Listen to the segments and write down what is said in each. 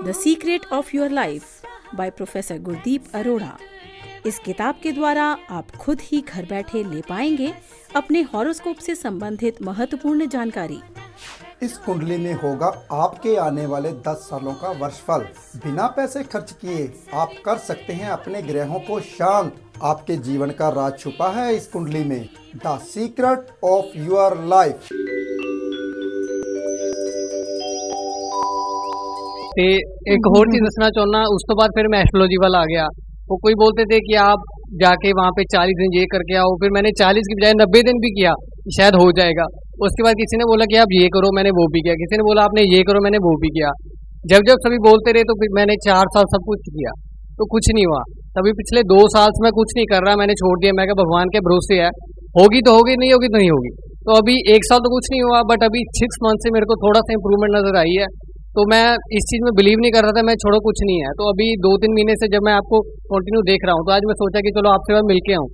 The secret of your life by professor Gurdeep Arora. इस किताब के द्वारा आप खुद ही घर बैठे ले पाएंगे अपने हॉरोस्कोप से संबंधित महत्वपूर्ण जानकारी। इस कुंडली में होगा आपके आने वाले 10 सालों का वर्षफल। बिना पैसे खर्च किए आप कर सकते हैं अपने ग्रहों को शांत। आपके जीवन का राज छुपा है इस कुंडली में। The secret of your life. ते एक और चीज दसना चाहना, उस तो बाद फिर मैं एस्ट्रोलॉजी वाला आ गया। वो कोई बोलते थे कि आप जाके वहाँ पे 40 दिन ये करके आओ, फिर मैंने 40 की बजाय 90 दिन भी किया, शायद हो जाएगा। उसके बाद किसी ने बोला कि आप ये करो, मैंने वो भी किया। किसी ने बोला आपने ये करो, मैंने वो भी किया। जब जब सभी बोलते रहे तो फिर मैंने 4 साल सब कुछ किया तो कुछ नहीं हुआ। तभी पिछले 2 साल से मैं कुछ नहीं कर रहा, मैंने छोड़ दिया। मैं कहा भगवान के भरोसे है, होगी तो होगी, नहीं होगी तो नहीं होगी। तो अभी 1 साल तो कुछ नहीं हुआ, बट अभी 6 मंथ से मेरे को थोड़ा सा इंप्रूवमेंट नजर आई है। तो मैं इस चीज़ में बिलीव नहीं कर रहा था, मैं छोड़ो कुछ नहीं है। तो अभी 2-3 महीने से जब मैं आपको कंटिन्यू देख रहा हूँ तो आज मैं सोचा कि चलो आपसे मैं मिल के आऊँ।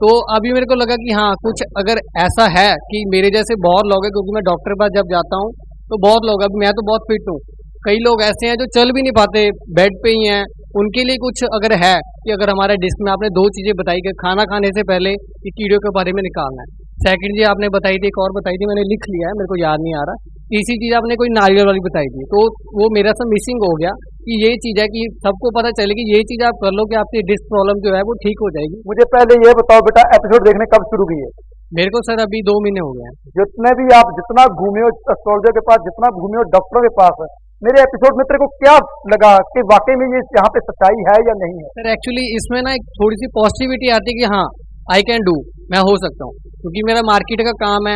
तो अभी मेरे को लगा कि हाँ, कुछ अगर ऐसा है कि मेरे जैसे बहुत लोग हैं, क्योंकि मैं डॉक्टर के पास जब जाता हूँ तो बहुत लोग, अभी मैं तो बहुत फिट हूँ, कई लोग ऐसे हैं जो चल भी नहीं पाते, बेड पे ही हैं। उनके लिए कुछ अगर है कि अगर हमारे डिस्क में आपने 2 चीज़ें बताई कि खाना खाने से पहले ये कीड़ों के बारे में निकालना है, सेकंड जी आपने बताई थी, एक और बताई थी, मैंने लिख लिया है, मेरे को याद नहीं आ रहा। तीसरी चीज़ आपने कोई नारियल वाली बताई थी, तो वो मेरा सब मिसिंग हो गया कि ये चीज़ है कि सबको पता चले कि ये चीज़ आप कर लो कि आपकी डिस्क प्रॉब्लम जो है वो ठीक हो जाएगी। मुझे पहले ये बताओ बेटा, एपिसोड देखने कब शुरू किए? मेरे को सर अभी 2 महीने हो गए हैं। जितने भी आप जितना घूमे हो एस्ट्रोलॉजर के पास, जितना घूमे हो डॉक्टरों के पास, मेरे एपिसोड में तेरे को क्या लगा कि वाकई में ये यहाँ पे सच्चाई है या नहीं है? सर एक्चुअली इसमें ना एक थोड़ी सी पॉजिटिविटी आती है कि हाँ आई कैन डू, मैं हो सकता हूँ, क्योंकि मेरा मार्केट का काम है।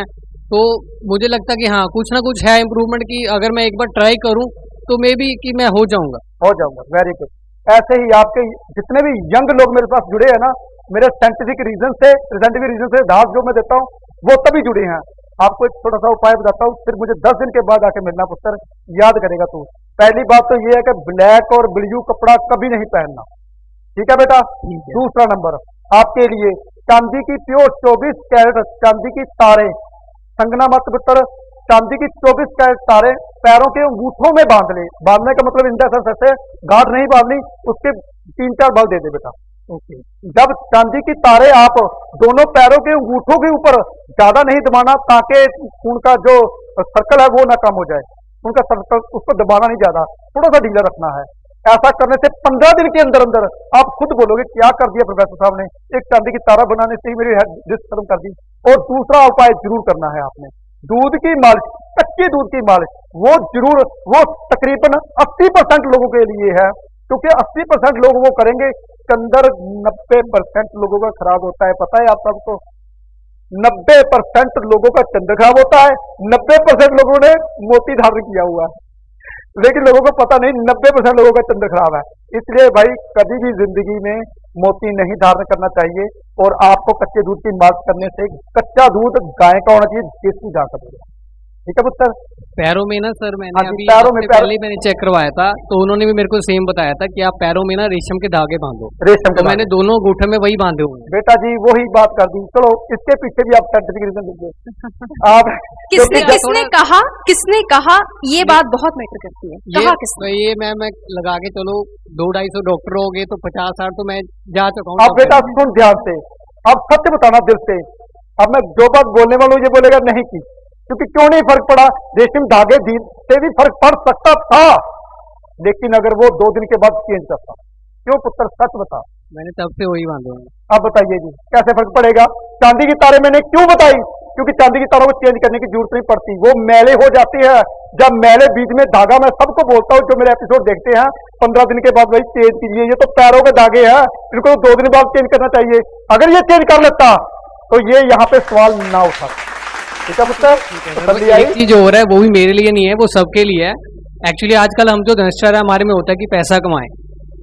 तो मुझे लगता है कि हाँ कुछ ना कुछ है इम्प्रूवमेंट की, अगर मैं एक बार ट्राई करूँ तो मे बी कि मैं हो जाऊंगा। Very good. ऐसे ही आपके जितने भी यंग लोग मेरे पास जुड़े हैं ना, मेरे साइंटिफिक रीजन से धास जो मैं देता हूँ वो तभी जुड़े हैं। आपको एक छोटा सा उपाय बताता हूँ, फिर मुझे 10 दिन के बाद आके मिलना पुत्र, याद करेगा तू। पहली बात तो ये है कि ब्लैक और ब्लू कपड़ा कभी नहीं पहनना, ठीक है बेटा? दूसरा नंबर आपके लिए चांदी की प्योर 24 कैरेट चांदी की तारे, संगना मत पुत्र, चांदी की 24 कैरेट तारे पैरों के अंगूठों में बांध ले। बांधने का मतलब इंदा सेंस ऐसे गांठ नहीं बांधनी, उसके 3-4 बल दे दे बेटा। ओके। जब चांदी की तारे आप दोनों पैरों के अंगूठों के ऊपर ज्यादा नहीं दबाना, ताकि खून का जो सर्कल है वो ना कम हो जाए, उनका सर्कल उसको दबाना नहीं, ज्यादा थोड़ा सा ढीला रखना है। ऐसा करने से 15 दिन के अंदर अंदर आप खुद बोलोगे क्या कर दिया प्रोफेसर साहब ने, एक चांदी की तारा बनाने से ही मेरी डिस्क खत्म कर दी। और दूसरा उपाय जरूर करना है आपने, दूध की मालिश, कच्चे दूध की मालिश, वो जरूर, वो तकरीबन 80% लोगों के लिए है, क्योंकि 80% लोग वो करेंगे। अंदर 90% लोगों का खराब होता है, पता है आप सबको? 90% लोगों का चंद्र खराब होता है, 90% लोगों ने मोती धारण किया हुआ है, लेकिन लोगों को पता नहीं 90% लोगों का चंद्र खराब है। इसलिए भाई कभी भी जिंदगी में मोती नहीं धारण करना चाहिए। और आपको कच्चे दूध की मालिश करने से, कच्चा दूध गाय का होना चाहिए, देसी गाय का, ठीक है पुत्र? पैरों में ना सर, मैंने अभी पहले मैंने चेक करवाया था तो उन्होंने भी मेरे को सेम बताया था कि आप पैरों में ना रेशम के धागे बांधो। रेशम तो मैंने दोनों अंगूठे में वही बांधे हुए हैं। बेटा जी वही बात कर दी। चलो इसके पीछे भी आप साइंटिफिक रीजन दीजिए आप। किसने कहा ये बात बहुत मैटर करती है, कहा किसने? ये मैं लगा के चलो 200-250 डॉक्टर हो गए तो 50-60 तो मैं जा चुका हूँ। अब बेटा सुन ध्यान से, अब सत्य बताना दिल से। अब मैं जो बात बोलने वाला हूँ ये बोलेगा नहीं की, क्योंकि क्यों नहीं फर्क पड़ा? रेशम धागे से भी फर्क पड़ सकता था, लेकिन अगर वो 2 दिन के बाद चेंज करता। क्यों पुत्र, सच बता। मैंने तब से वही बांधे हैं। अब बताइए जी कैसे फर्क पड़ेगा? चांदी की तारे मैंने क्यों बताई? क्योंकि चांदी की तारों को चेंज करने की जरूरत नहीं पड़ती, वो मैले हो जाती है। जब मैले बीच में धागा, मैं सबको बोलता हूँ जो मेरे एपिसोड देखते हैं, 15 दिन के बाद वही चेंज कीजिए। ये तो पैरों के धागे हैं, इनको 2 दिन बाद चेंज करना चाहिए। अगर ये चेंज कर लेता तो ये यहाँ पे सवाल ना उठा, ठीक है पुत्र? एक चीज हो रहा है वो भी मेरे लिए नहीं है, वो सबके लिए है। एक्चुअली आजकल हम जो धनस्टर है हमारे में होता है कि पैसा कमाएं।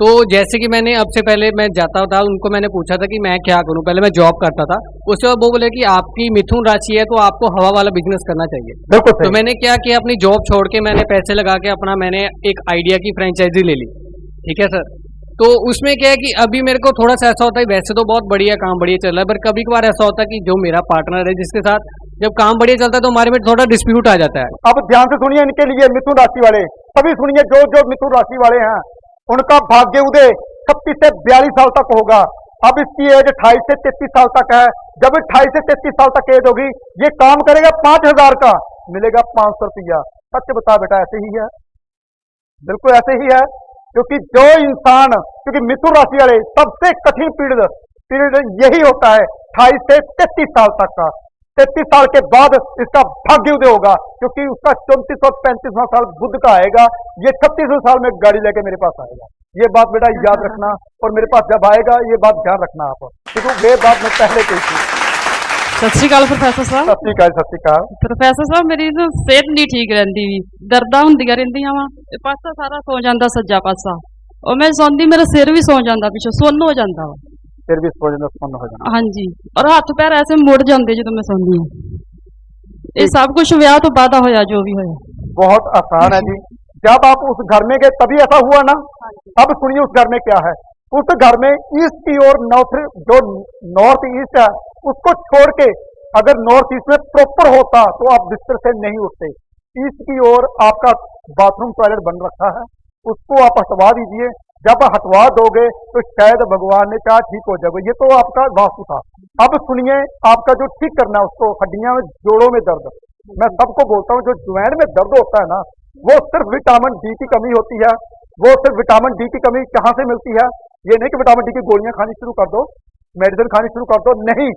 तो जैसे कि मैंने अब से पहले मैं जाता था, उनको मैंने पूछा था कि मैं क्या करूं, पहले मैं जॉब करता था, उसके बाद वो बोले कि आपकी मिथुन राशि है तो आपको हवा वाला बिजनेस करना चाहिए। तो मैंने क्या किया, अपनी जॉब छोड़ के मैंने पैसे लगा के अपना मैंने एक आइडिया की फ्रेंचाइजी ले ली, ठीक है सर? तो उसमें क्या है कि अभी मेरे को थोड़ा सा ऐसा होता है, वैसे तो बहुत बढ़िया काम बढ़िया चल रहा है, पर कभी कभार ऐसा होता है कि जो मेरा पार्टनर है जिसके साथ जब काम बढ़िया चलता है तो हमारे में थोड़ा डिस्प्यूट आ जाता है। अब ध्यान से सुनिए इनके लिए, मिथुन राशि वाले सभी सुनिए, जो जो मिथुन राशि वाले हैं उनका भाग्य उदय 36 से 42 साल तक होगा। अब इसकी एज 28 से 33 साल तक है। जब 28 से 33 साल तक एज होगी, ये काम करेगा 5,000 का, मिलेगा 500 रुपया। सच बता बेटा, ऐसे ही है, बिल्कुल ऐसे ही है। क्योंकि जो इंसान, क्योंकि मिथुन राशि वाले सबसे कठिन पीरियड यही होता है 28 से 33 साल तक का। 33 साल के बाद इसका भाग्य उदय होगा, क्योंकि उसका 34 और 35वां साल बुध का आएगा। ये 36वें साल में गाड़ी लेके मेरे पास आएगा। ये बात बेटा याद रखना, और मेरे पास जब आएगा ये बात ध्यान रखना आप, क्योंकि ये बात मैं पहले कही थी। सत श्री अकाल प्रोफेसर साहब। सत श्री अकाल, सत श्री अकाल। प्रोफेसर साहब मेरी ना सेहत नहीं ठीक रहती, दर्दां ਹੁੰਦੀਆਂ ਰਹਿੰਦੀਆਂ ਵਾ, ਪਾਸਾ ਸਾਰਾ ਸੌ ਜਾਂਦਾ ਸੱਜਾ ਪਾਸਾ, और मैं ਸੌਂਦੀ मेरा सिर भी सौ ਜਾਂਦਾ, ਪਿੱਛੋਂ ਸੁੰਨ ਹੋ ਜਾਂਦਾ ਵਾ। फिर भी सो जाना, सुन्न हो जाना। हाँ जी, और हथ पैर ऐसे मुड़ जाते जो मैं सौंदी हूँ। ये सब कुछ विआह तो बाद होया, जो भी होया। बहुत आसान है जी, जब आप उस घर में गए तभी ऐसा हुआ ना। अब सुनिए उस घर में क्या है। उस घर में ईस्ट की ओर जो नॉर्थ ईस्ट है उसको छोड़ के अगर नॉर्थ ईस्ट में प्रॉपर होता तो आप बिस्तर से नहीं उठते। ईस्ट की ओर आपका बाथरूम टॉयलेट बन रखा है, उसको आप हटवा दीजिए। जब हटवा दोगे तो शायद भगवान ने कहा ठीक हो जाएगा। ये तो आपका वास्तु था। अब सुनिए, आपका जो ठीक करना है उसको, हड्डियां में, जोड़ों में दर्द, मैं सबको बोलता हूँ जो ज्वाइन में दर्द होता है ना, वो सिर्फ विटामिन डी की कमी होती है। वो सिर्फ विटामिन डी की कमी कहाँ से मिलती है? ये नहीं कि विटामिन डी की गोलियां खानी शुरू कर दो, मेडिसिन खानी शुरू कर दो, नहीं,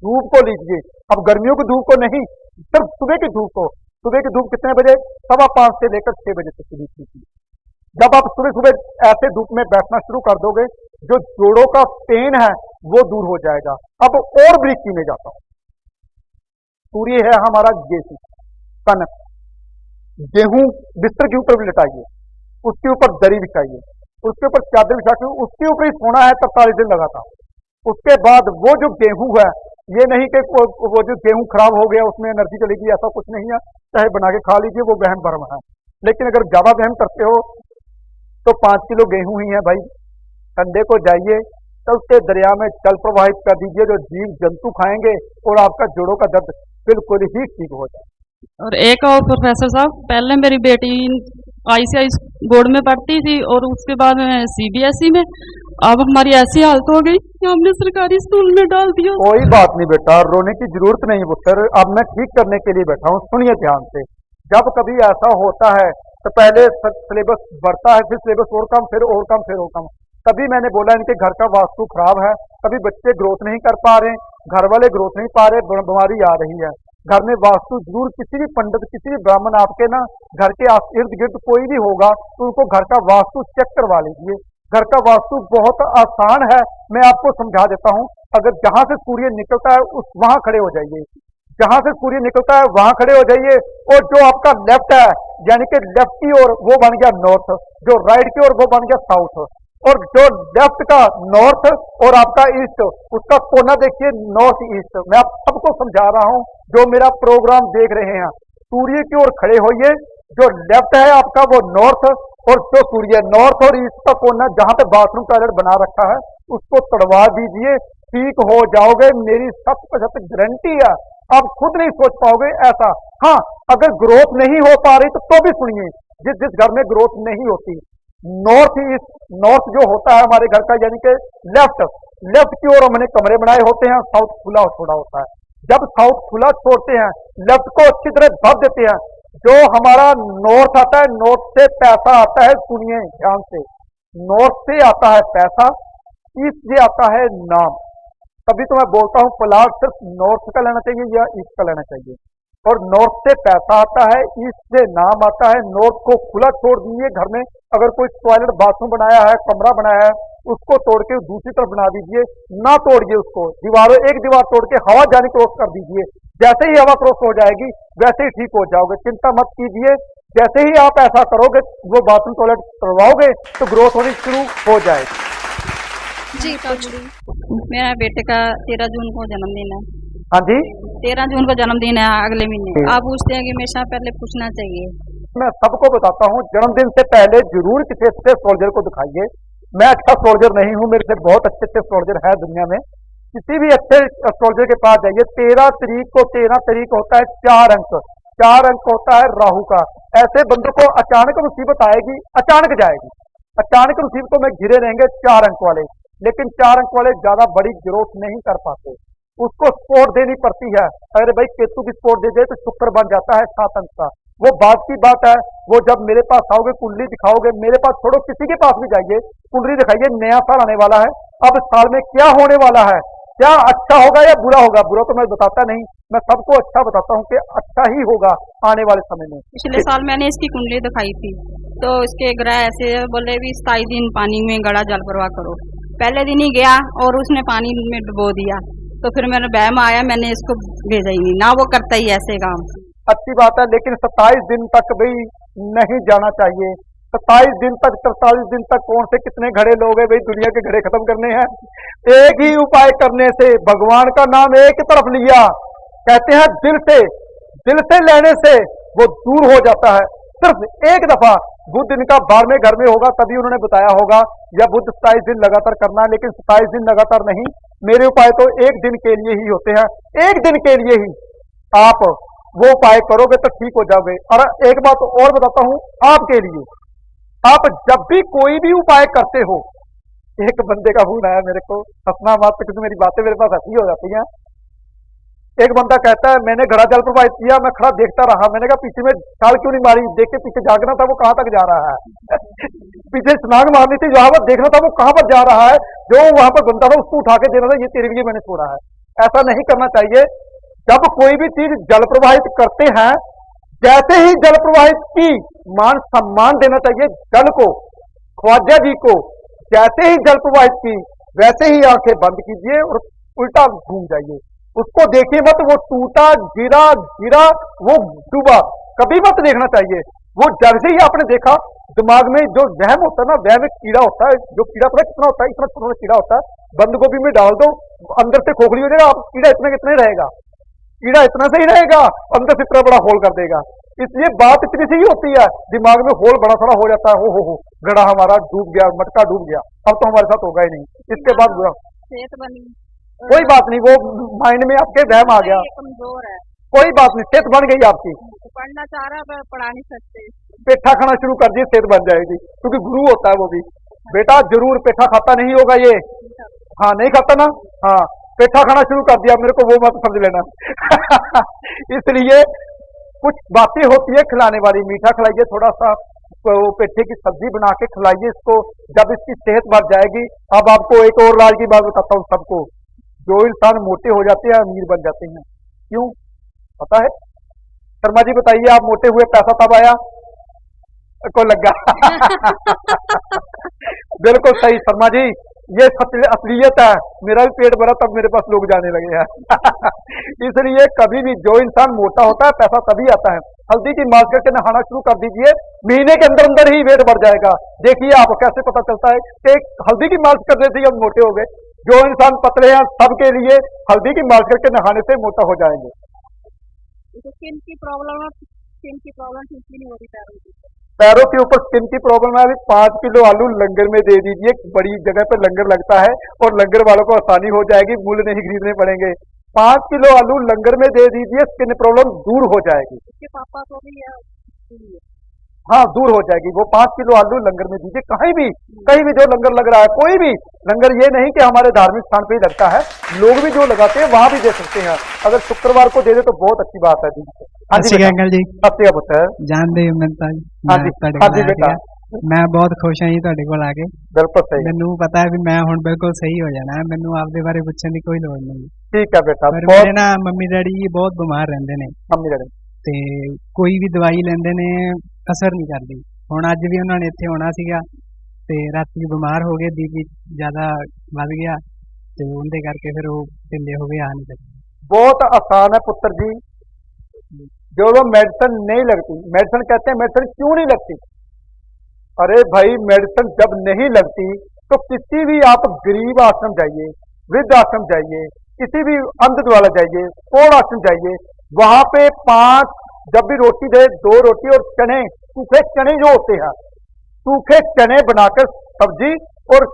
धूप को लीजिए। अब गर्मियों की धूप को नहीं, सिर्फ सुबह की धूप को। सुबह की धूप कितने बजे? 5:15 से लेकर 6 बजे तक की धूप लीजिए। जब आप सुबह सुबह ऐसे धूप में बैठना शुरू कर दोगे, जो जोड़ों का पेन है वो दूर हो जाएगा। अब और ब्रीकी में जाता हूं। सूर्य है हमारा गेहूं, कनक, गेहूं बिस्तर के ऊपर भी लटाइए, उसके ऊपर दरी बिछाइए, उसके ऊपर चादर बिछा के उसके ऊपर ही सोना है 43 दिन लगातार। उसके बाद वो जो गेहूं है, ये नहीं कि वो जो गेहूं खराब हो गया उसमें एनर्जी चलेगी, ऐसा कुछ नहीं है। चाहे बना के खा लीजिए, वो वहम भरम है। लेकिन अगर ज्यादा वहम करते हो तो 5 किलो गेहूं ही है भाई, ठंडे को जाइए तो उसके दरिया में जल प्रवाहित कर दीजिए, जो जीव जंतु खाएंगे और आपका जोड़ों का दर्द बिल्कुल ही ठीक हो जाए। और एक और प्रोफेसर साहब, पहले मेरी बेटी ICI बोर्ड में पढ़ती थी और उसके बाद में CBSE में। अब हमारी ऐसी हालत हो गई कि हमने सरकारी स्कूल में डाल दिया। कोई बात नहीं बेटा, रोने की जरूरत नहीं पुत्र, अब मैं ठीक करने के लिए बैठा हूँ। सुनिए ध्यान से, जब कभी ऐसा होता है तो पहले सिलेबस बढ़ता है, फिर सिलेबस और कम, फिर और कम, फिर और कम। तभी मैंने बोला इनके घर का वास्तु खराब है, तभी बच्चे ग्रोथ नहीं कर पा रहे, घर वाले ग्रोथ नहीं पा रहे, बीमारी आ रही है। घर में वास्तु जरूर, किसी भी पंडित, किसी भी ब्राह्मण आपके ना घर के इर्द गिर्द कोई भी होगा तो उनको घर का वास्तु चेक करवा लीजिए। घर का वास्तु बहुत आसान है, मैं आपको समझा देता हूँ। अगर जहां से सूर्य निकलता है उस वहां खड़े हो जाइए, जहां से सूर्य निकलता है वहां खड़े हो जाइए, और जो आपका लेफ्ट है यानी कि लेफ्ट की ओर वो बन गया नॉर्थ, जो राइट की ओर वो बन गया साउथ, और जो लेफ्ट का नॉर्थ और आपका ईस्ट, उसका कोना देखिए नॉर्थ ईस्ट। मैं आप सबको समझा रहा हूं जो मेरा प्रोग्राम देख रहे हैं। सूर्य की ओर खड़े होइए, जो लेफ्ट है आपका वो नॉर्थ, और जो सूर्य नॉर्थ और ईस्ट का कोना जहां पे बाथरूम टॉयलेट बना रखा है उसको तड़वा दीजिए, ठीक हो जाओगे, मेरी 100% गारंटी है। आप खुद नहीं सोच पाओगे ऐसा। हाँ, अगर ग्रोथ नहीं हो पा रही तो भी सुनिए, जिस घर में ग्रोथ नहीं होती, नॉर्थ ईस्ट, नॉर्थ जो होता है हमारे घर का यानी कि लेफ्ट की ओर हमने कमरे बनाए होते हैं, साउथ खुला छोड़ा होता है। जब साउथ खुला छोड़ते हैं, लेफ्ट को अच्छी तरह भर देते हैं, जो हमारा नॉर्थ आता है, नॉर्थ से पैसा आता है। सुनिए ध्यान से, नॉर्थ से आता है पैसा, ईस्ट से आता है नाम। तभी तो मैं बोलता हूँ प्लाट सिर्फ नॉर्थ का लेना चाहिए या ईस्ट का लेना चाहिए। और नॉर्थ से पैसा आता है, ईस्ट से नाम आता है। नॉर्थ को खुला छोड़ दीजिए, घर में अगर कोई टॉयलेट बाथरूम बनाया है, कमरा बनाया है, उसको तोड़ के दूसरी तरफ बना दीजिए, ना तोड़िए उसको। दीवारों, एक दीवार तोड़ के हवा जानी क्रॉस कर दीजिए, जैसे ही हवा क्रॉस हो जाएगी वैसे ही ठीक हो जाओगे, चिंता मत कीजिए। जैसे ही आप ऐसा करोगे, वो बाथरूम टॉयलेट करवाओगे तो ग्रोथ होनी शुरू हो जाएगी। जी मेरा बेटे का 13 जून को जन्मदिन है। हाँ जी, 13 जून को जन्मदिन है, अगले महीने। आप पूछते हैं कि हमेशा पहले पूछना चाहिए। मैं सबको बताता हूँ, जन्मदिन से पहले जरूर किसी अच्छे सोल्जर को दिखाइए। मैं अच्छा सोल्जर नहीं हूँ, मेरे से बहुत अच्छे सोल्जर है दुनिया में। किसी भी अच्छे एस्ट्रोलॉजर के पास जाइए, 13 तारीख होता है 4 अंक होता है राहु का। ऐसे बंदों को अचानक मुसीबत आएगी, अचानक जाएगी, अचानक मुसीबतों में घिरे रहेंगे 4 अंक वाले। लेकिन 4 अंक वाले ज्यादा बड़ी ग्रोथ नहीं कर पाते, उसको सपोर्ट देनी पड़ती है। अगर भाई केतु की सपोर्ट दे दे तो शुक्र बन जाता है 7 अंक का। वो बात की बात है, वो जब मेरे पास आओगे कुंडली दिखाओगे, मेरे पास छोड़ो किसी के पास भी जाइए, कुंडली दिखाइए, नया साल आने वाला है, अब साल में क्या होने वाला है, क्या अच्छा होगा या बुरा होगा। बुरा तो मैं बताता नहीं, मैं सबको अच्छा बताता हूँ कि अच्छा ही होगा आने वाले समय में। पिछले साल मैंने इसकी कुंडली दिखाई थी, तो इसके ग्रह ऐसे बोले भी 27 दिन पानी में गड़ा जल प्रवाह करो। पहले दिन ही गया और उसने पानी में डुबो दिया, तो फिर मेरा बहम आया, मैंने इसको भेजा ही नहीं, ना वो करता ही ऐसे काम। अच्छी बात है, लेकिन 27 दिन तक भी नहीं जाना चाहिए। 27 दिन तक 43 दिन तक कौन से कितने घड़े लोग हैं भाई, दुनिया के घड़े खत्म करने हैं। एक ही उपाय करने से, भगवान का नाम एक तरफ लिया, कहते हैं दिल से लेने से वो दूर हो जाता है। सिर्फ एक दफा बुध इनका बारहवें घर में होगा तभी उन्होंने बताया होगा, या बुध 27 दिन लगातार करना है, लेकिन 27 दिन लगातार नहीं। मेरे उपाय तो एक दिन के लिए ही होते हैं, एक दिन के लिए ही आप वो उपाय करोगे तो ठीक हो जाओगे। और एक बात और बताता हूं आपके लिए, आप जब भी कोई भी उपाय करते हो, एक बंदे का फोन आया मेरे को, हंसना मत क्योंकि मेरी बातें मेरे पास हंसी हो जाती हैं। एक बंदा कहता है मैंने घड़ा जल प्रवाहित किया, मैं खड़ा देखता रहा, मैंने कहा पीछे में छाल क्यों नहीं मारी, देख के पीछे जागना था वो कहां तक जा रहा है पीछे स्नान मारनी थी, जहां पर देखना था वो कहां पर जा रहा है, जो वहां पर बंदा था उसको उठा के देना था, ये तेरे लिए मैंने छोड़ा है। ऐसा नहीं करना चाहिए। जब कोई भी चीज जल प्रवाहित करते हैं, जैसे ही जल प्रवाहित की मान सम्मान देना चाहिए जल को, ख्वाजा जी को। जैसे ही जल प्रवाहित की वैसे ही आंखें बंद कीजिए और उल्टा घूम जाइए, उसको देखिए मत, वो टूटा गिरा वो डूबा, कभी मत देखना चाहिए। वो जैसे ही आपने देखा, दिमाग में जो वहम होता है ना, वहम एक कीड़ा होता है, जो कीड़ा पता कितना होता है, इतना छोटा कीड़ा होता है, बंद गोभी में डाल दो, अंदर से खोखली हो जाएगा, आप कीड़ा इतना कितना ही रहेगा, कीड़ा इतना से ही रहेगा, अंदर से इतना बड़ा होल कर देगा। इसलिए बात इतनी सी ही होती है, दिमाग में होल बड़ा सारा हो जाता है, हो घड़ा हमारा डूब गया, मटका डूब गया, अब तो हमारे साथ होगा ही नहीं। इसके बाद सेहत बनी, कोई बात नहीं, वो माइंड में आपके वहम आ गया, कमजोर है, कोई बात नहीं, सेहत बन गई आपकी। पढ़ना चाह रहा पर पढ़ा नहीं सकते। पेठा खाना शुरू कर दिए, सेहत बन जाएगी, क्योंकि गुरु होता है वो भी। बेटा जरूर पेठा खाता नहीं होगा ये, हाँ नहीं खाता ना, हाँ पेठा खाना शुरू कर दिया, मेरे को वो मत समझ लेना इसलिए कुछ बातें होती है खिलाने वाली, मीठा खिलाइए, थोड़ा सा पेठे की सब्जी बना के खिलाइए इसको, जब इसकी सेहत बढ़ जाएगी। अब आपको एक और राज की बात बताता हूँ सबको, जो इंसान मोटे हो जाते हैं अमीर बन जाते हैं, क्यों पता है? शर्मा जी बताइए, आप मोटे हुए पैसा तब आया को लगा बिल्कुल सही शर्मा जी, ये असलियत है, मेरा भी पेट भरा तब मेरे पास लोग जाने लगे हैं इसलिए कभी भी जो इंसान मोटा होता है पैसा तभी आता है। हल्दी की मालिश करके नहाना शुरू कर दीजिए, महीने के अंदर अंदर ही वेट बढ़ जाएगा। देखिए आप कैसे पता चलता है कि हल्दी की मालिश करने से हम मोटे हो गए। जो इंसान पतले हैं सबके लिए हल्दी की मालिश करके नहाने से मोटा हो जाएंगे। स्किन की प्रॉब्लम ठीक नहीं हो रही, पैरों के ऊपर स्किन की प्रॉब्लम है, अभी 5 किलो आलू लंगर में दे दीजिए, बड़ी जगह पर लंगर लगता है और लंगर वालों को आसानी हो जाएगी, मूल्य नहीं खरीदने पड़ेंगे। 5 किलो आलू लंगर में दे दीजिए, स्किन प्रॉब्लम दूर हो जाएगी। उसके पापा को भी हाँ दूर हो जाएगी। वो 5 किलो आलू लंगर में दीजिए, कहीं भी जो लंगर लग रहा है, कोई भी लंगर, ये नहीं कि हमारे धार्मिक स्थान पे ही लगता है, लोग भी जो लगाते हैं वहां भी दे सकते हैं। अगर शुक्रवार को दे दे तो बहुत अच्छी बात है जी। हाँ जी अंकल जी, सत्य पुत्र जानते हो हाँ जी बेटा, मैं बहुत खुश ਹਾਂ ਜੀ ਤੁਹਾਡੇ ਕੋਲ ਆ ਕੇ। बिल्कुल सही, ਮੈਨੂੰ ਪਤਾ ਹੈ ਵੀ ਮੈਂ ਹੁਣ ਬਿਲਕੁਲ ਸਹੀ ਹੋ ਜਾਣਾ ਹੈ, ਮੈਨੂੰ ਆਪਦੇ ਬਾਰੇ ਪੁੱਛਣ ਦੀ ਕੋਈ ਲੋੜ ਨਹੀਂ। ठीक है बेटा। ਪਰ ਮੇਰੇ ਨਾ ਮੰਮੀ ਡੈਡੀ ਜੀ ਬਹੁਤ ਬਿਮਾਰ ਰਹਿੰਦੇ ਨੇ मम्मी डैडी ਤੇ ਕੋਈ ਵੀ ਦਵਾਈ ਲੈਂਦੇ ਨੇ ਅਸਰ ਨਹੀਂ ਕਰਦੀ। ਹੁਣ ਅੱਜ ਵੀ ਉਹਨਾਂ ਨੇ ਇੱਥੇ ਆਉਣਾ ਸੀਗਾ ਤੇ ਰਾਤੀ ਬਿਮਾਰ ਹੋ ਗਏ, ਬੀਪੀ ਜ਼ਿਆਦਾ ਵੱਧ ਗਿਆ ਤੇ ਉਹਦੇ ਕਰਕੇ ਫਿਰ ਉਹ ਢਿੱਲੇ ਹੋ ਗਏ, ਆ ਨਹੀਂ ਸਕੇ। बहुत आसान है पुत्र जी, जो लोग मेडिसिन नहीं लगती, मेडिसिन कहते हैं मेडिसिन क्यों नहीं लगती, अरे भाई मेडिसिन जब नहीं लगती तो किसी भी आप गरीब आश्रम जाइए, वृद्ध आश्रम जाइए, किसी भी अंध द्वारा जाइए, कोण आश्रम जाइए, वहां पे 5 जब भी रोटी दे, 2 रोटी और चने, सूखे चने जो होते हैं, सूखे चने बनाकर सब्जी और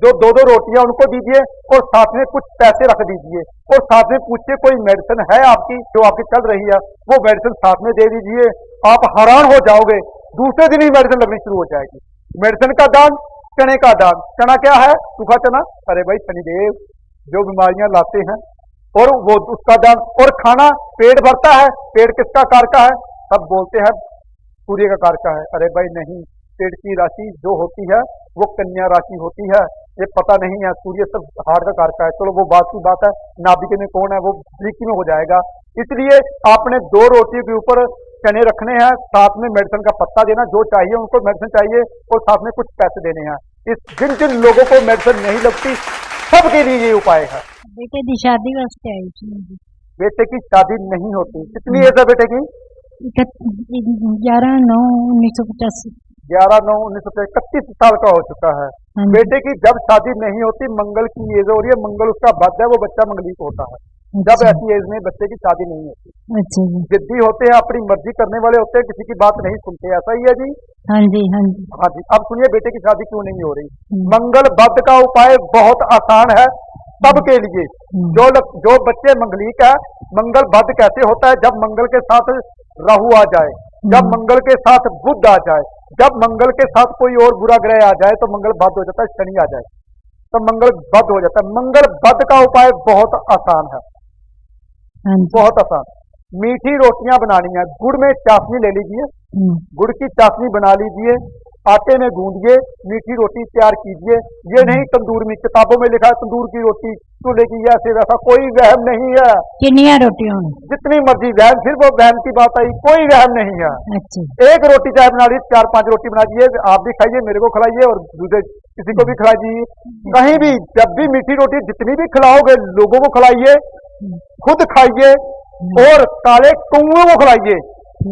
जो दो दो रोटियां उनको दीजिए और साथ में कुछ पैसे रख दीजिए और साथ में पूछिए कोई मेडिसिन है आपकी जो आपकी चल रही है, वो मेडिसिन साथ में दे दीजिए। आप हैरान हो जाओगे, दूसरे दिन ही मेडिसिन लगनी शुरू हो जाएगी। मेडिसिन का दान, चने का दान। चना क्या है? सूखा चना। अरे भाई शनिदेव जो बीमारियां लाते हैं, और वो उसका दान। और खाना पेट भरता है। पेट किसका कार का है? सब बोलते हैं सूर्य का कार का है। अरे भाई नहीं, पेट की राशि जो होती है वो कन्या राशि होती है, ये पता नहीं है। सूर्य सब हार्ड का कार का है। चलो वो बात की बात है, नाभिक में कौन है वो ब्रीकी में हो जाएगा। इसलिए आपने 2 रोटी के ऊपर चने रखने हैं, साथ में मेडिसिन का पत्ता देना, जो चाहिए उनको मेडिसिन चाहिए, और साथ में कुछ पैसे देने हैं। इस जिन जिन लोगों को मेडिसिन नहीं लगती सबके लिए ये उपाय है। बेटे की शादी वास्ते आई थी। बेटे की शादी नहीं होती। कितनी एज है बेटे की? 11/9/1985। 11/9/1985, 31 साल का हो चुका है। बेटे की जब शादी नहीं होती, मंगल की एज हो रही है, मंगल उसका बद है, वो बच्चा मंगलिक होता है। जब ऐसी एज में बच्चे की शादी नहीं होती। अच्छा जी। जिद्दी होते हैं, अपनी मर्जी करने वाले होते हैं, किसी की बात नहीं सुनते। ऐसा ही है जी? हाँ जी, हाँ जी। हाँ जी। अब सुनिए बेटे की शादी क्यों नहीं हो रही। मंगल बद का उपाय बहुत आसान है सबके लिए। जो बच्चे मंगलिक है, मंगल बद कैसे होता है? जब मंगल के साथ राहु आ जाए, जब मंगल के साथ बुध आ जाए, जब मंगल के साथ कोई और बुरा ग्रह आ जाए तो मंगल बद हो जाता है। शनि आ जाए तो मंगल बद हो जाता है। मंगल बद का उपाय बहुत आसान है, बहुत आसान। मीठी रोटियां बनानी है, गुड़ में चाशनी ले लीजिए, गुड़ की चाशनी बना लीजिए, आटे में गूंदिए, मीठी रोटी तैयार कीजिए। ये नहीं तंदूर में, किताबों में लिखा है तंदूर की रोटी चूल्हे की, ऐसे वैसा कोई वहम नहीं है। कितनी रोटियां? जितनी मर्जी वहम, फिर वो वहम की बात आई, कोई वहम नहीं है। अच्छा। एक रोटी चाहे बना लीजिए, 4-5 रोटी बना दीजिए, आप भी खाइए, मेरे को खिलाइए और दूसरे किसी को भी खिलाइए। कहीं भी जब भी मीठी रोटी जितनी भी खिलाओगे लोगों को खिलाइए, खुद खाइए, और काले कौवे को खिलाइए,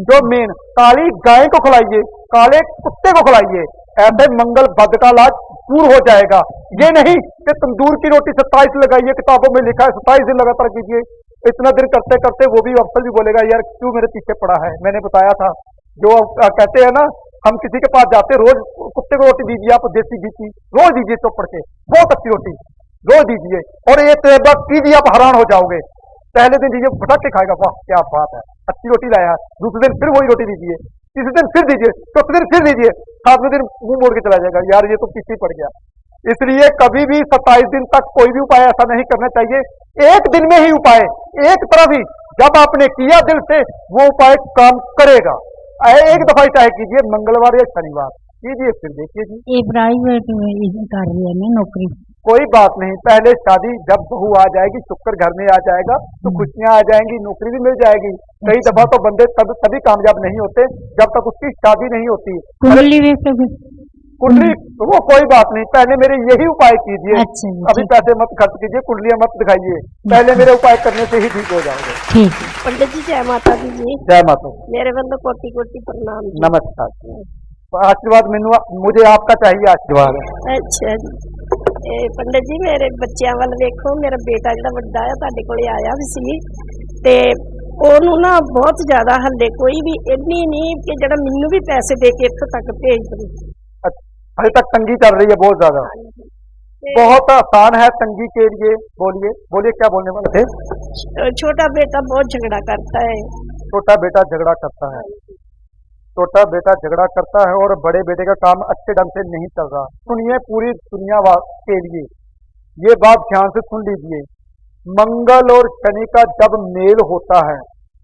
जो मेन काली गाय को खिलाइए, काले कुत्ते को खिलाइए। ऐसे मंगल बद का इलाज दूर हो जाएगा। ये नहीं कि तंदूर की रोटी 27 लगाइए, किताबों में लिखा है 27 दिन लगातार कीजिए। इतना दिन करते करते वो भी अफसर भी बोलेगा यार क्यों मेरे पीछे पड़ा है। मैंने बताया था, जो कहते हैं ना, हम किसी के पास जाते रोज कुत्ते को रोटी दीजिए, आप देसी घी की रोज दीजिए, चौपड़ के बहुत अच्छी रोटी रोज दीजिए, और ये तजुर्बा कीजिए, आप हैरान हो जाओगे। पहले दिन दीजिए, फटक के खाएगा, वाह क्या बात है, अच्छी रोटी लाया। दूसरे दिन फिर वही रोटी दीजिए, तीसरे दिन फिर दीजिए, चौथे दिन फिर दीजिए, 7वें दिन मुंह मोड़ के चला जाएगा, यार ये तो पीछे पड़ गया। इसलिए कभी भी 27 दिन तक कोई भी उपाय ऐसा नहीं करना चाहिए। एक दिन में ही उपाय, एक तरफ ही जब आपने किया दिल से, वो उपाय काम करेगा। एक दफा ही चाहे कीजिए, मंगलवार या शनिवार कीजिए, फिर देखिए जी। ये प्राइवेट कर रही है ना नौकरी? कोई बात नहीं, पहले शादी, जब बहू आ जाएगी, शुक्र घर में आ जाएगा तो खुशियां आ जाएंगी, नौकरी भी मिल जाएगी। कई दफा तो बंदे तभी कामयाब नहीं होते जब तक उसकी शादी नहीं होती। कुंडली कुंडली वो कोई बात नहीं, पहले मेरे यही उपाय कीजिए। अच्छा, अभी पैसे मत खर्च कीजिए, कुंडलियां मत दिखाइए, पहले मेरे उपाय करने से ही ठीक हो जाओगे। ठीक है। पंडित जी जय माता दी जी। जय माता दी। मेरे वालों कोटि कोटि प्रणाम जी। नमस्कार। आशीर्वाद मुझे आपका चाहिए आशीर्वाद। अच्छा जी। पंडित जी मेरे बच्चों वाल देखो, मेरा बेटा जो ਵੱਡਾ है ਤੁਹਾਡੇ ਕੋਲੇ ਆਇਆ ਵੀ ਸੀ ਤੇ ਉਹਨੂੰ ਨਾ ਬਹੁਤ ਜ਼ਿਆਦਾ ਹੱਲੇ ਕੋਈ ਵੀ ਇੰਨੀ ਨਹੀਂ ਕਿ ਜਿਹੜਾ ਮੈਨੂੰ ਵੀ ਪੈਸੇ ਦੇ ਕੇ ਇੱਥੋਂ ਤੱਕ ਭੇਜ ਦੇ। अभी तक तंगी चल रही है बहुत ज्यादा। बहुत आसान है तंगी के लिए। बोलिए बोलिए, क्या बोलने वाले थे? छोटा बेटा बहुत झगड़ा करता है। छोटा बेटा झगड़ा करता है, छोटा बेटा झगड़ा करता है, और बड़े बेटे का काम अच्छे ढंग से नहीं चल रहा। सुनिए, पूरी दुनिया के लिए ये बात ध्यान से सुन लीजिए। मंगल और शनि का जब मेल होता है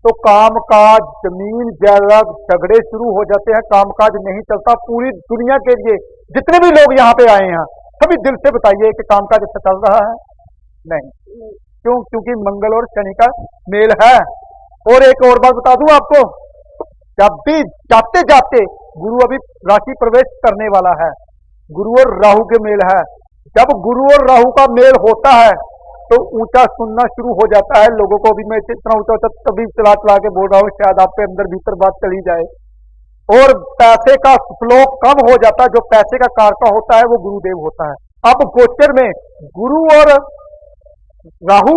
तो कामकाज, जमीन जायदाद, झगड़े शुरू हो जाते हैं, कामकाज नहीं चलता। पूरी दुनिया के लिए जितने भी लोग यहाँ पे आए हैं सभी दिल से बताइए कि कामकाज अच्छा चल रहा है? नहीं। क्यों? क्योंकि मंगल और शनि का मेल है। और एक और बात बता दूं आपको, जब भी जाते जाते गुरु अभी राशि प्रवेश करने वाला है, गुरु और राहु के मेल है। जब गुरु और राहु का मेल होता है तो ऊंचा सुनना शुरू हो जाता है लोगों को। भी मैं इतना ऊंचा ऊंचा तभी चला के बोल रहा हूँ, शायद आपके अंदर भीतर बात चली जाए। और पैसे का फ्लो कम हो जाता है। जो पैसे का कारका होता है वो गुरुदेव होता है। अब गोचर में गुरु और राहु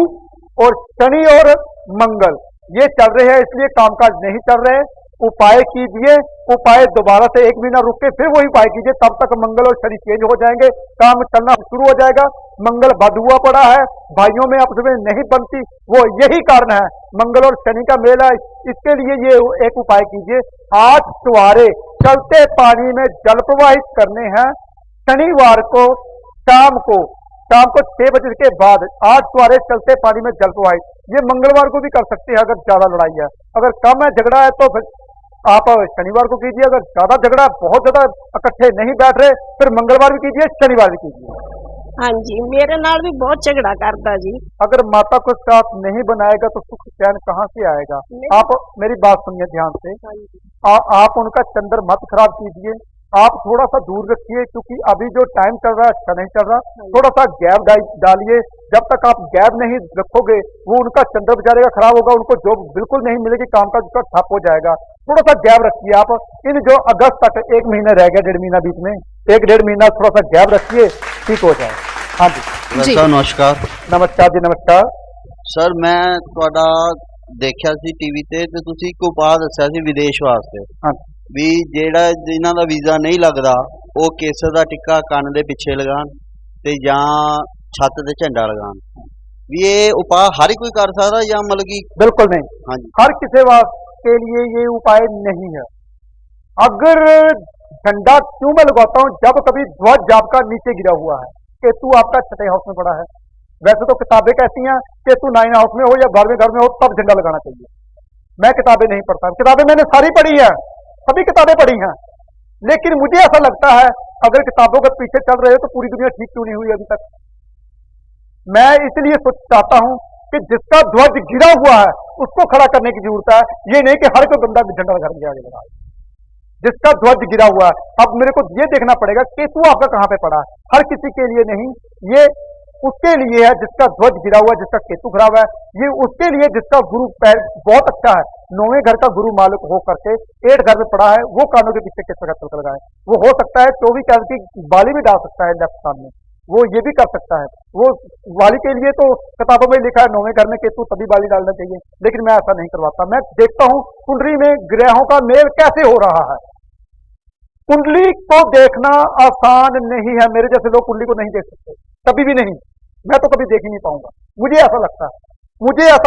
और शनि और मंगल ये चल रहे हैं, इसलिए कामकाज नहीं चल रहे। उपाय कीजिए, उपाय दोबारा से 1 महीना रुक के फिर वही उपाय कीजिए, तब तक मंगल और शनि चेंज हो जाएंगे, काम चलना शुरू हो जाएगा। मंगल बद हुआ पड़ा है, भाइयों में आपस में नहीं बनती, वो यही कारण है, मंगल और शनि का मेल है। इसके लिए ये एक उपाय कीजिए, 8 चुवारे चलते पानी में जल प्रवाहित करने हैं शनिवार को शाम को 6 बजे के बाद 8 चुवारे चलते पानी में जल प्रवाहित। ये मंगलवार को भी कर सकते हैं अगर ज्यादा लड़ाई है, अगर कम है झगड़ा है तो फिर आप शनिवार को कीजिए, अगर ज्यादा झगड़ा बहुत ज्यादा इकट्ठे नहीं बैठ रहे फिर मंगलवार भी कीजिए, शनिवार भी कीजिए। हाँ जी, मेरे नाल भी बहुत झगड़ा करता जी। अगर माता को साथ नहीं बनाएगा तो सुख चैन कहाँ से आएगा? आप मेरी बात सुनिए ध्यान से, हाँ जी, आप उनका चंद्र मत खराब कीजिए, आप थोड़ा सा दूर रखिए, क्योंकि अभी जो टाइम चल रहा है अच्छा नहीं चल रहा। थोड़ा सा गैप डालिए, जब तक आप गैप नहीं रखोगे वो उनका चंद्र बेचारे का खराब होगा, उनको जॉब बिल्कुल नहीं मिलेगी, काम का उसका ठप हो जाएगा। थोड़ा सा गैप रखिए आप, इन जो अगस्त तक 1 महीना रह गया, 1.5 महीना बीच में, 1-1.5 महीना थोड़ा सा गैप रखिए, ठीक हो जाए। हाँ जी सर नमस्कार। नमस्कार जी नमस्कार। सर मैं ਤੁਹਾਡਾ ਦੇਖਿਆ ਸੀ ਟੀਵੀ ਤੇ ਤੁਸੀਂ ਇੱਕ ਉਪਾਅ ਦੱਸਿਆ ਸੀ ਵਿਦੇਸ਼ ਵਾਸਤੇ ਹਾਂ ਵੀ ਜਿਹੜਾ ਜਿਨ੍ਹਾਂ ਦਾ ਵੀਜ਼ਾ ਨਹੀਂ ਲੱਗਦਾ ਉਹ ਕੇਸਰ ਦਾ ਟਿੱਕਾ ਕੰਨ ਦੇ ਪਿੱਛੇ ਲਗਾਉਣ ਤੇ ਜਾਂ ਛੱਤ ਤੇ ਝੰਡਾ ਲਗਾਉਣ ਵੀ ਇਹ ਉਪਾਅ हर कोई कर सकता या मतलब कि बिल्कुल नहीं, हाँ जी हर किसी के लिए ये उपाय नहीं है। अगर झंडा क्यों मैं लगाता हूँ, जब कभी ध्वज आपका नीचे गिरा हुआ है, केतु आपका छठे हाउस में पड़ा है, वैसे तो किताबें कहती हैं केतु 9 हाउस में हो या 12वें घर में हो तब झंडा लगाना चाहिए। मैं किताबें नहीं पढ़ता, किताबें मैंने सारी पढ़ी है, सभी किताबें पढ़ी हैं, लेकिन मुझे ऐसा लगता है अगर किताबों के पीछे चल रहे हो तो पूरी दुनिया ठीक क्यों नहीं हुई अभी तक। मैं इसलिए चाहता हूं कि जिसका ध्वज गिरा हुआ है उसको खड़ा करने की जरूरत है, ये नहीं कि हर कोई बंदा झंडा घर के आगे लगा। जिसका ध्वज गिरा हुआ है, अब मेरे को ये देखना पड़ेगा केतु आपका कहां पे पड़ा है, हर किसी के लिए नहीं, ये उसके लिए है जिसका ध्वज गिरा हुआ है, जिसका केतु खराब है, ये उसके लिए जिसका गुरु बहुत अच्छा है, 9वें घर का गुरु मालिक हो करके 8 घर में पड़ा है, वो कानों के पीछे केसर का तिलक लगाए। वो हो सकता है 24 कैरेट की बाली भी डाल सकता है लेफ्ट कान में, वो ये भी कर सकता है। वो वाली के लिए तो किताबों में लिखा है 9वें घर में केतु तभी बाली डालना चाहिए, लेकिन मैं ऐसा नहीं करवाता। मैं देखता हूं कुंडली में ग्रहों का मेल कैसे हो रहा है। कुंडली को देखना आसान नहीं है, मेरे जैसे लोग कुंडली को नहीं देख सकते, कभी भी नहीं, मैं तो कभी देख ही नहीं पाऊंगा। मुझे ऐसा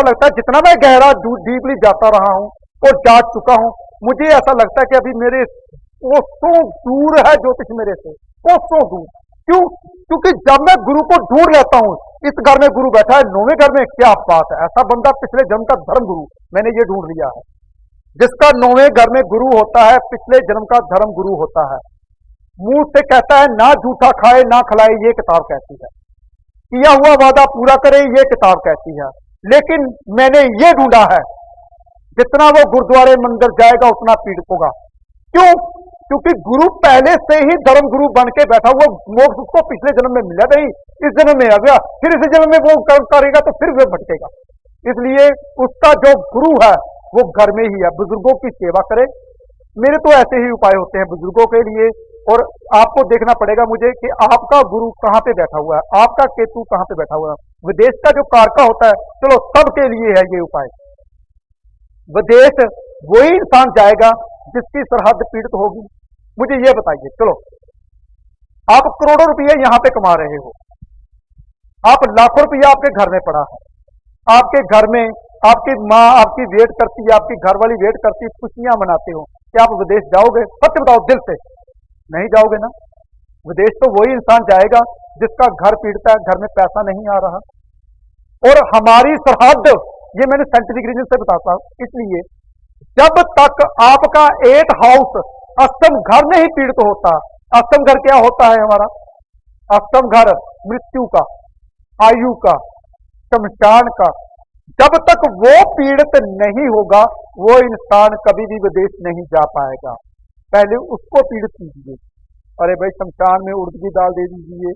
लगता है जितना मैं गहरा डीपली जाता रहा हूं और जा चुका हूं, मुझे ऐसा लगता है कि अभी मेरे कोसों दूर है ज्योतिष मेरे से, कोसों दूर। क्यों? क्योंकि जब मैं गुरु को ढूंढ लेता हूं, इस घर में गुरु बैठा है 9वें घर में, क्या बात है, ऐसा बंदा पिछले जन्म का धर्म गुरु मैंने ये ढूंढ लिया है। जिसका 9वें घर में गुरु होता है पिछले जन्म का धर्म गुरु होता है। मुंह से कहता है ना झूठा खाए ना खिलाए, ये किताब कहती है, किया हुआ वादा पूरा करे, ये किताब कहती है। लेकिन मैंने ये ढूंढा है जितना वो गुरुद्वारे मंदिर जाएगा उतना पीड़ित होगा। क्यों? क्योंकि गुरु पहले से ही धर्म गुरु बन के बैठा हुआ, मोक्ष उसको पिछले जन्म में मिला नहीं, इस जन्म में आ गया, फिर इस जन्म में वो कर्म करेगा तो फिर वो भटकेगा। इसलिए उसका जो गुरु है वो घर में ही है, बुजुर्गों की सेवा करे। मेरे तो ऐसे ही उपाय होते हैं बुजुर्गों के लिए, और आपको देखना पड़ेगा मुझे कि आपका गुरु कहाँ पे बैठा हुआ है, आपका केतु कहाँ पे बैठा हुआ है। विदेश का जो कारका होता है, चलो सबके लिए है ये उपाय। विदेश वही इंसान जाएगा जिसकी सरहद पीड़ित होगी। मुझे ये बताइए, चलो आप करोड़ों रुपये यहां पे कमा रहे हो, आप लाखों रुपया आपके घर में पड़ा है, आपके घर में आपकी माँ आपकी वेट करती है, आपकी घरवाली वेट करती है, खुशियां मनाते हो, क्या आप विदेश जाओगे? सच बताओ दिल से, नहीं जाओगे ना। विदेश तो वही इंसान जाएगा जिसका घर पीड़ता है, घर में पैसा नहीं आ रहा। और हमारी सरहद, ये मैंने साइंटिफिक रीजन से बताता हूं, इसलिए जब तक आपका 8 हाउस अष्टम घर नहीं पीड़ित होता, अष्टम घर क्या होता है हमारा? अष्टम घर मृत्यु का, आयु का, शमशान का, जब तक वो पीड़ित नहीं होगा वो इंसान कभी भी विदेश नहीं जा पाएगा। पहले उसको पीड़ित कीजिए। अरे भाई शमशान में उड़द की दाल दे दीजिए,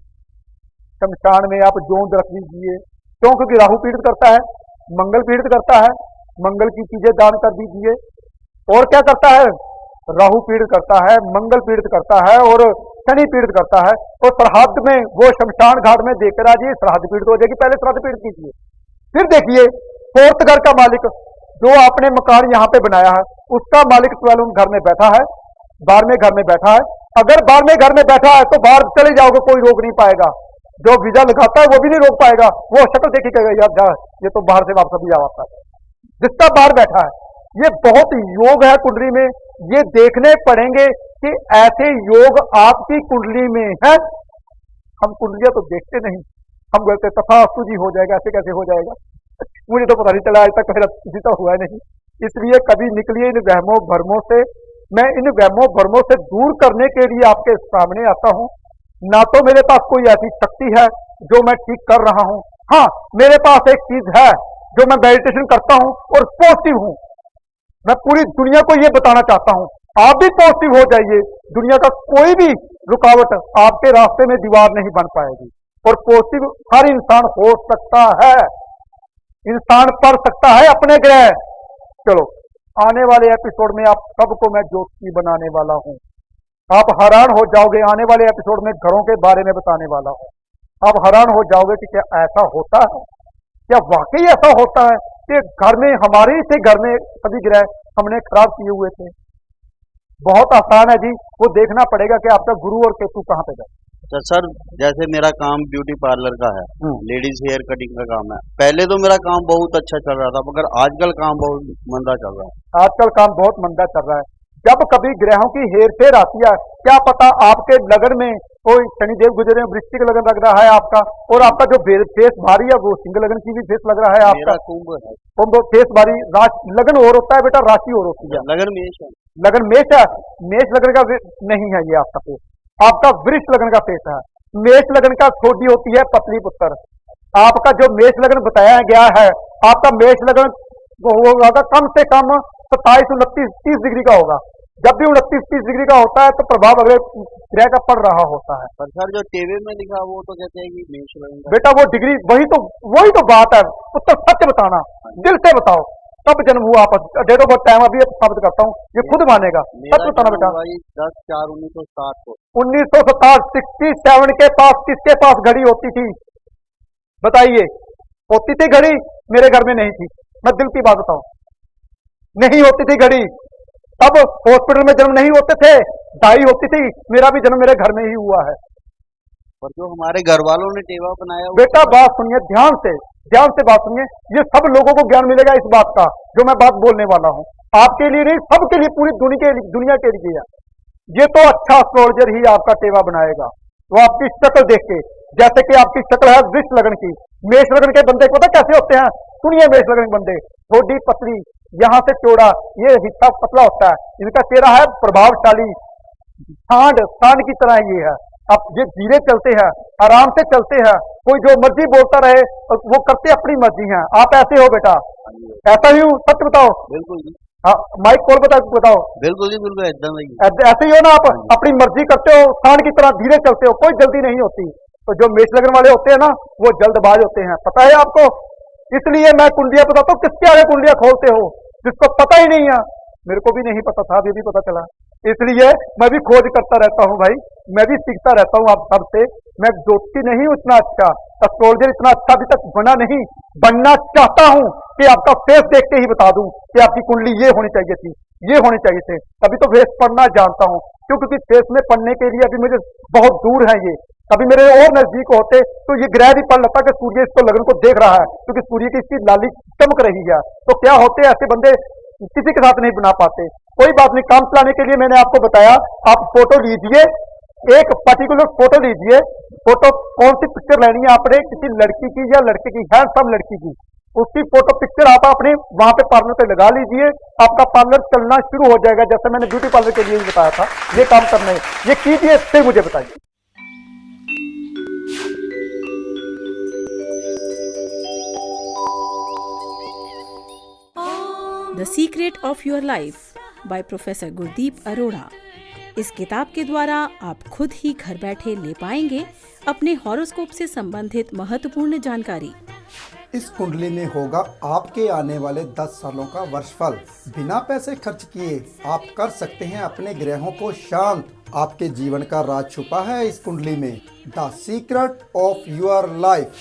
शमशान में आप जोंद रख दीजिए। क्यों? क्योंकि राहु पीड़ित करता है, मंगल पीड़ित करता है, मंगल की चीजें दान कर दीजिए। और क्या करता है? राहु पीड़ित करता है, मंगल पीड़ित करता है और शनि पीड़ित करता है। तो सरहद में वो शमशान घाट में देकर आ जाइए, सरहद पीड़ित हो जाएगी। पहले सरहद पीड़ित कीजिए, फिर देखिए 4th घर का मालिक जो आपने मकान यहाँ पे बनाया है उसका मालिक 12 घर में बैठा है, 12वें घर में बैठा है। अगर 12वें घर में बैठा है तो बाहर चले जाओगे, कोई रोक नहीं पाएगा। जो वीजा लगाता है वो भी नहीं रोक पाएगा, वो शक्ल देखी कहेगा यार जा, ये तो बाहर से वापस वीजा वापस है। जिसका बाहर बैठा है, ये बहुत योग है कुंडली में, ये देखने पड़ेंगे कि ऐसे योग आपकी कुंडली में है। हम कुंडलियां तो देखते नहीं, हम कहते तथास्तु जी हो जाएगा, ऐसे कैसे हो जाएगा, मुझे तो पता नहीं चला, आज तक मेरा किसी तो हुआ नहीं। इसलिए कभी निकलिए इन वहमों भ्रमों से। मैं इन वहमों भ्रमों से दूर करने के लिए आपके सामने आता हूं। ना तो मेरे पास कोई ऐसी शक्ति है जो मैं ठीक कर रहा हूं, हाँ मेरे पास एक चीज है जो मैं मेडिटेशन करता हूं और पॉजिटिव हूं। मैं पूरी दुनिया को ये बताना चाहता हूं, आप भी पॉजिटिव हो जाइए। दुनिया का कोई भी रुकावट आपके रास्ते में दीवार नहीं बन पाएगी। और पॉजिटिव हर इंसान हो सकता है, इंसान पढ़ सकता है अपने ग्रह। चलो आने वाले एपिसोड में आप सबको मैं ज्योतिषी बनाने वाला हूं। आप हैरान हो जाओगे, आने वाले एपिसोड में घरों के बारे में बताने वाला हूं। आप हैरान हो जाओगे कि क्या ऐसा होता है, क्या वाकई ऐसा होता है कि घर में हमारे ही थे, घर में सभी ग्रह हमने खराब किए हुए थे। बहुत आसान है जी, वो देखना पड़ेगा कि आपका गुरु और केतु कहाँ पे गए। तो सर जैसे मेरा काम ब्यूटी पार्लर का है, लेडीज हेयर कटिंग का काम है। पहले तो मेरा काम बहुत अच्छा चल रहा था, मगर आजकल काम बहुत मंदा चल रहा है। आजकल काम बहुत मंदा चल रहा है। जब कभी ग्रहों की हेर फेर आती है, क्या पता आपके लगन में कोई शनिदेव गुजरे, वृश्चिक लगन लग रहा है आपका, और आपका जो फेस भारी है वो सिंह लगन की भी फेस लग रहा है आपका। कुंभ फेस भारी, लगन और होता है बेटा, राशि और होती है। लगन मेष है, लगन मेष है, मेष लगन का नहीं है ये आपका फेस, आपका वृष लगन का फेस है। मेष लगन का छोटी होती है पतली पुत्र। आपका जो मेष लगन बताया गया है, आपका मेष लगन होगा कम से कम 27, 29, 30 डिग्री का होगा। जब भी 29, 30 डिग्री का होता है तो प्रभाव अगले ग्रह का पड़ रहा होता है। पर सर जो टीवी में लिखा वो तो कहते हैं कि मेष लगन। बेटा वो डिग्री वही तो बात है, पुत्र सत्य बताना, दिल से बताओ कब जन्म हुआ आप, डेट ऑफ बर्थ टाइम अभी साबित करता हूँ, ये खुद मानेगा। सच बताना बेटा। 10/4/1960 को। 1960, 67 के पास किसके पास घड़ी होती थी बताइए? होती थी घड़ी? मेरे घर में नहीं थी, मैं दिल की बात बताऊं, नहीं होती थी घड़ी। तब हॉस्पिटल में जन्म नहीं होते थे, दाई होती थी। मेरा भी जन्म मेरे घर में ही हुआ है। और जो हमारे घर वालों ने टेवा बनाया, बेटा बात सुनिए ध्यान से बात सुनिए। ये सब लोगों को ज्ञान मिलेगा इस बात का जो मैं बात बोलने वाला हूँ, आपके लिए नहीं, सबके लिए, पूरी दुनिया के लिए है। ये तो अच्छा एस्ट्रोलॉजर ही आपका टेवा बनाएगा, वो आपकी शक्ल देख के। जैसे कि आपकी शक्ल है वृष लगन की, मेष लगन के बंदे को पता कैसे होते हैं? सुनिए, मेष लगन के बंदे थोड़ी पतली, यहाँ से चौड़ा, ये हिस्सा पतला होता है। इनका चेहरा है प्रभावशाली, सांड की तरह ये है। अब ये धीरे चलते हैं, आराम से चलते हैं, कोई जो मर्जी बोलता रहे वो करते अपनी मर्जी है। आप ऐसे हो बेटा? ऐसा ही हूँ, सच बताओ। बिल्कुल जी। हाँ माइक खोल बताओ। बिल्कुल जी, बिल्कुल ऐसे ही हो ना आप? अपनी मर्जी करते हो, सांड की तरह धीरे चलते हो, कोई जल्दी नहीं होती। तो जो मेष लगन वाले होते हैं ना, वो जल्दबाज होते हैं, पता है आपको। इसलिए मैं कुंडलियां बताता हूँ, किसके आगे कुंडलियां खोलते हो जिसको पता ही नहीं है। मेरे को भी नहीं पता था, अभी भी पता चला। इसलिए मैं भी खोज करता रहता हूँ भाई, मैं भी सीखता रहता हूँ आप सबसे। मैं ज्योतिषी नहीं हूँ इतना अच्छा, एस्ट्रोलॉजर इतना अच्छा अभी तक बना नहीं, बनना चाहता हूँ कि आपका फेस देख के ही बता दूं कि आपकी कुंडली ये होनी चाहिए थी, ये होने चाहिए थे। अभी तो फेस पढ़ना जानता हूँ, क्योंकि फेस में पढ़ने के लिए अभी मुझे बहुत दूर है ये। अभी मेरे और नजदीक होते तो ये ग्रह भी पढ़ लेता कि सूर्य इसको लगन को देख रहा है, क्योंकि सूर्य की इसकी लाली चमक रही है। तो क्या होते ऐसे बंदे किसी के साथ नहीं बना पाते। कोई बात नहीं, काम चलाने के लिए मैंने आपको बताया। आप फोटो लीजिए, एक पर्टिकुलर फोटो लीजिए। फोटो कौन सी पिक्चर लेनी है आपने, किसी लड़की की या लड़के की, हैंडसम लड़की की, उसकी फोटो पिक्चर आप अपने वहां पे पार्लर पे लगा लीजिए। आपका पार्लर चलना शुरू हो जाएगा, जैसे मैंने ब्यूटी पार्लर के लिए भी बताया था। ये काम करना है, ये कीजिए, फिर मुझे बताइए। The secret of your life by professor Gurdeep Arora. इस किताब के द्वारा आप खुद ही घर बैठे ले पाएंगे अपने हॉरोस्कोप से संबंधित महत्वपूर्ण जानकारी। इस कुंडली में होगा आपके आने वाले 10 सालों का वर्षफल। बिना पैसे खर्च किए आप कर सकते हैं अपने ग्रहों को शांत। आपके जीवन का राज छुपा है इस कुंडली में। The secret of your life.